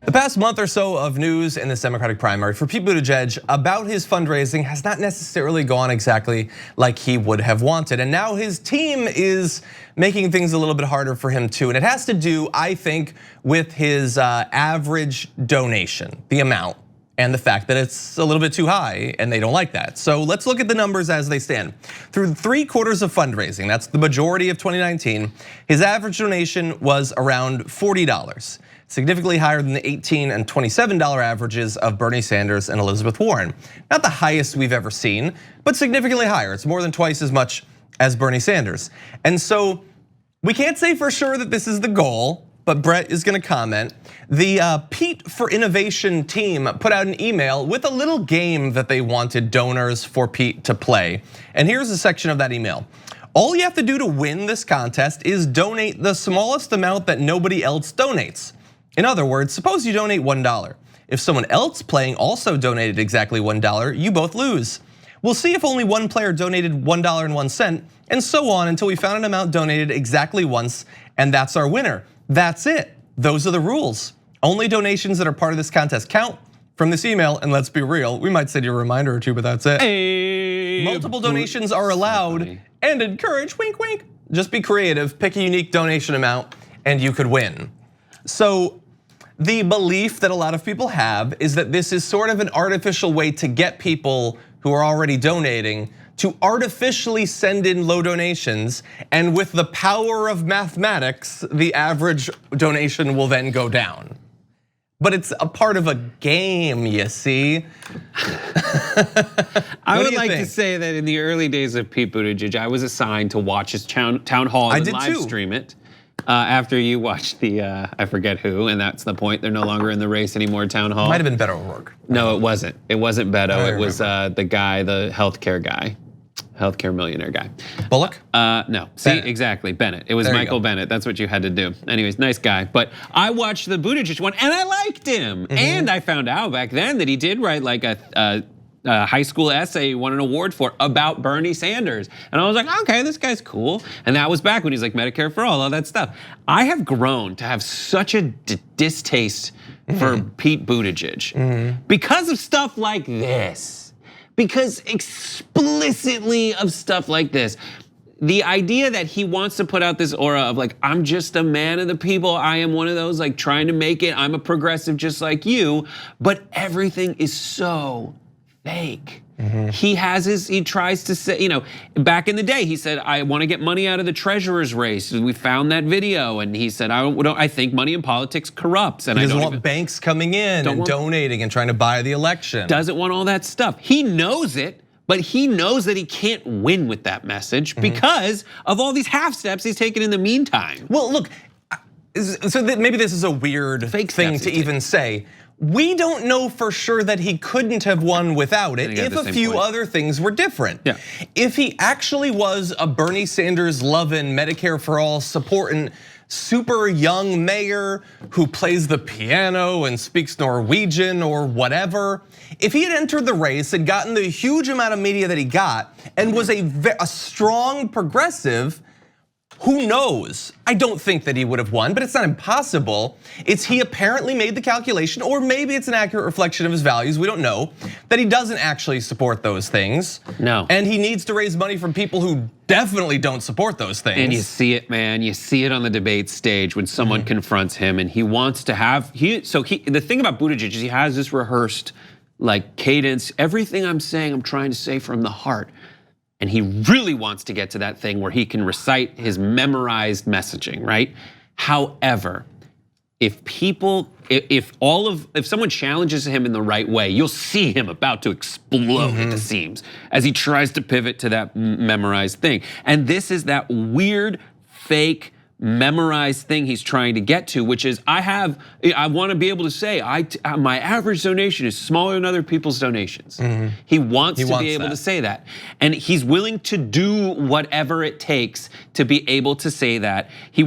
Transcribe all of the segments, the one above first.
The past month or so of news in this Democratic primary for Pete Buttigieg about his fundraising has not necessarily gone exactly like he would have wanted. And now his team is making things a little bit harder for him too. And it has to do, I think, with his average donation, the amount, and the fact that it's a little bit too high and they don't like that. So let's look at the numbers as they stand. Through 3 quarters of fundraising, that's the majority of 2019, his average donation was around $40. Significantly higher than the $18 and $27 averages of Bernie Sanders and Elizabeth Warren. Not the highest we've ever seen, but significantly higher. It's more than twice as much as Bernie Sanders. And so we can't say for sure that this is the goal, but Brett is gonna comment. The Pete for Innovation team put out an email with a little game that they wanted donors for Pete to play. And here's a section of that email. All you have to do to win this contest is donate the smallest amount that nobody else donates. In other words, suppose you donate $1. If someone else playing also donated exactly $1, you both lose. We'll see if only one player donated $1.01, and so on until we found an amount donated exactly once, and that's our winner. That's it. Those are the rules. Only donations that are part of this contest count. From this email, and let's be real, we might send you a reminder or two, but that's it. Hey. Multiple donations are allowed and encouraged, wink, wink. Just be creative, pick a unique donation amount, and you could win. So the belief that a lot of people have is that this is sort of an artificial way to get people who are already donating to artificially send in low donations, and with the power of mathematics, the average donation will then go down. But it's a part of a game, you see. I would like to say that in the early days of Pete Buttigieg, I was assigned to watch his town hall and live stream it. After you watched the, I forget who, and that's the point, they're no longer in the race anymore, town hall. Might have been Beto O'Rourke. No, it wasn't. It wasn't Beto, it was the guy, the healthcare guy. Healthcare millionaire guy. Bullock? No, see, exactly, Bennett. It was Michael Bennett, that's what you had to do. Anyways, nice guy. But I watched the Buttigieg one and I liked him. And I found out back then that he did write like a high school essay he won an award for about Bernie Sanders. And I was like, okay, this guy's cool. And that was back when he's like Medicare for all that stuff. I have grown to have such a distaste for Pete Buttigieg because of stuff like this. Because explicitly of stuff like this. The idea that he wants to put out this aura of like, I'm just a man of the people. I am one of those like trying to make it. I'm a progressive just like you. But everything is so fake. He tries to say, back in the day, he said, I want to get money out of the treasurer's race. We found that video and he said, I think money in politics corrupts. And he doesn't want banks coming in and donating and trying to buy the election. Doesn't want all that stuff. He knows it, but he knows that he can't win with that message because of all these half steps he's taken in the meantime. Well, look, so maybe this is a weird thing to even say. We don't know for sure that he couldn't have won without it if a few other things were different. Yeah. If he actually was a Bernie Sanders loving, Medicare for all supporting, super young mayor who plays the piano and speaks Norwegian or whatever, if he had entered the race and gotten the huge amount of media that he got and was a strong progressive, who knows? I don't think that he would have won, but it's not impossible. It's he apparently made the calculation, or maybe it's an accurate reflection of his values, we don't know, that he doesn't actually support those things. No. And he needs to raise money from people who definitely don't support those things. And you see it, man. You see it on the debate stage when someone confronts him and he wants to have, the thing about Buttigieg is he has this rehearsed like cadence. Everything I'm saying, I'm trying to say from the heart. And he really wants to get to that thing where he can recite his memorized messaging, right? However, if someone challenges him in the right way, you'll see him about to explode at the seams as he tries to pivot to that memorized thing. And this is that weird, fake, memorized thing he's trying to get to, which is I want to be able to say my average donation is smaller than other people's donations. He wants to be able to say that. And he's willing to do whatever it takes to be able to say that. He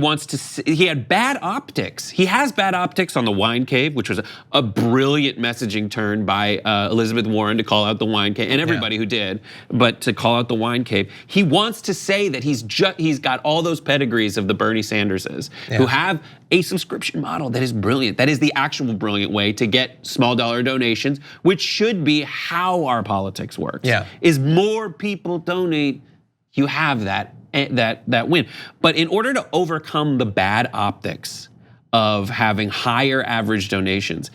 had bad optics. He has bad optics on the wine cave, which was a brilliant messaging turn by Elizabeth Warren to call out the wine cave, and everybody who did, but to call out the wine cave. He wants to say that he's got all those pedigrees of the Bernie Bernie Sanderses, who have a subscription model that is brilliant. That is the actual brilliant way to get small dollar donations, which should be how our politics works. Is more people donate, you have that win. But in order to overcome the bad optics of having higher average donations,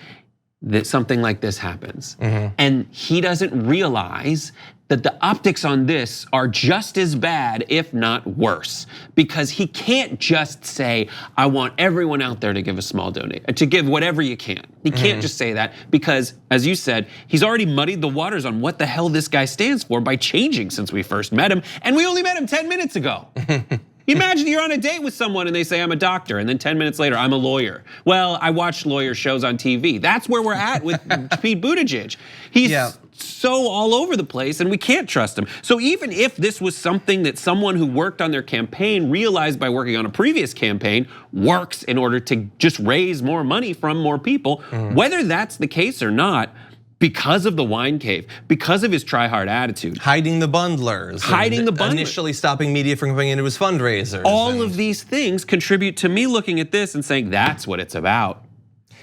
that something like this happens. And he doesn't realize that the optics on this are just as bad, if not worse, because he can't just say, I want everyone out there to give a small donation, to give whatever you can. He can't just say that because, as you said, he's already muddied the waters on what the hell this guy stands for by changing since we first met him, and we only met him 10 minutes ago. Imagine you're on a date with someone and they say, I'm a doctor, and then 10 minutes later, I'm a lawyer. Well, I watch lawyer shows on TV. That's where we're at with Pete Buttigieg. He's so all over the place and we can't trust him. So even if this was something that someone who worked on their campaign realized by working on a previous campaign works in order to just raise more money from more people, whether that's the case or not, because of the wine cave, because of his try-hard attitude. Hiding the bundlers. Initially stopping media from coming into his fundraisers. All of these things contribute to me looking at this and saying, that's what it's about.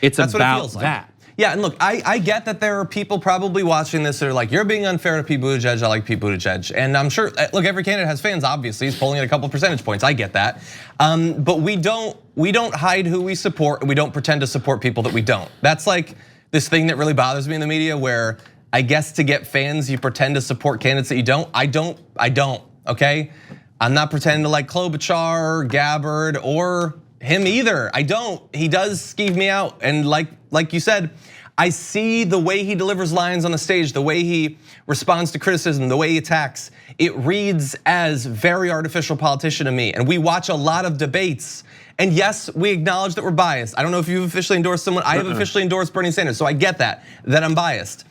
It's about that. Yeah, and look, I get that there are people probably watching this that are like, you're being unfair to Pete Buttigieg, I like Pete Buttigieg. And I'm sure, look, every candidate has fans, obviously. He's polling at a couple percentage points, I get that. But we don't hide who we support, and we don't pretend to support people that we don't. That's like this thing that really bothers me in the media where I guess to get fans, you pretend to support candidates that you don't. I don't, okay? I'm not pretending to like Klobuchar, Gabbard, or him either. I don't. He does skeeve me out. And like you said, I see the way he delivers lines on the stage, the way he responds to criticism, the way he attacks. It reads as very artificial politician to me. And we watch a lot of debates. And yes, we acknowledge that we're biased. I don't know if you've officially endorsed someone. I have officially endorsed Bernie Sanders, so I get that I'm biased.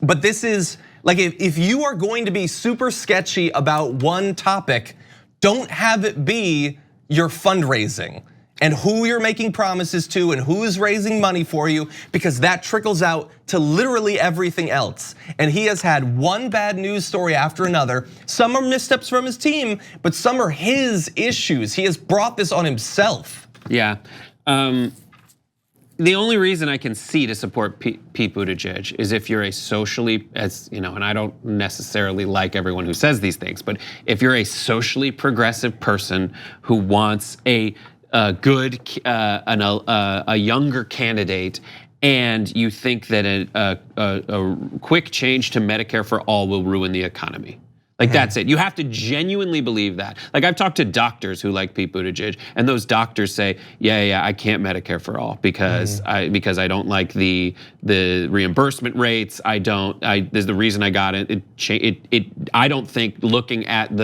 But this is, like, if you are going to be super sketchy about one topic, don't have it be your fundraising and who you're making promises to and who is raising money for you, because that trickles out to literally everything else. And he has had one bad news story after another. Some are missteps from his team, but some are his issues. He has brought this on himself. Yeah, the only reason I can see to support Pete Buttigieg is if you're a socially, and I don't necessarily like everyone who says these things, but if you're a socially progressive person who wants a younger candidate, and you think that a quick change to Medicare for all will ruin the economy. Like that's it. You have to genuinely believe that. Like I've talked to doctors who like Pete Buttigieg, and those doctors say, yeah, I can't Medicare for all because I don't like the reimbursement rates. There's the reason I got it. I don't think, looking at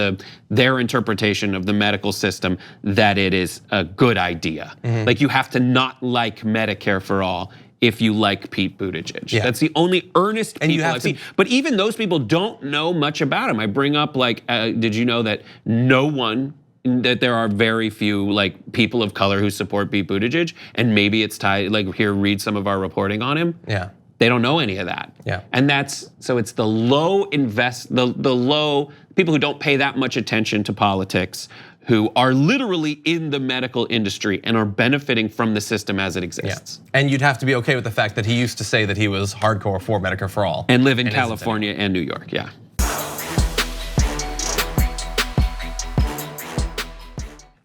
their interpretation of the medical system, that it is a good idea. Like you have to not like Medicare for all if you like Pete Buttigieg. That's the only earnest people I've seen. But even those people don't know much about him. I bring up did you know that that there are very few like people of color who support Pete Buttigieg, and maybe it's tied, like here, read some of our reporting on him. They don't know any of that. And so it's the low low people who don't pay that much attention to politics, who are literally in the medical industry and are benefiting from the system as it exists. And you'd have to be okay with the fact that he used to say that he was hardcore for Medicare for all. And live in California and New York,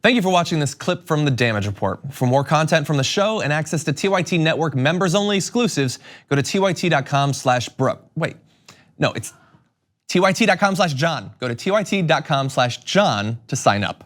Thank you for watching this clip from the Damage Report. For more content from the show and access to TYT Network members-only exclusives, go to tyt.com/Brooke. Wait, no, it's tyt.com/John. Go to tyt.com/John to sign up.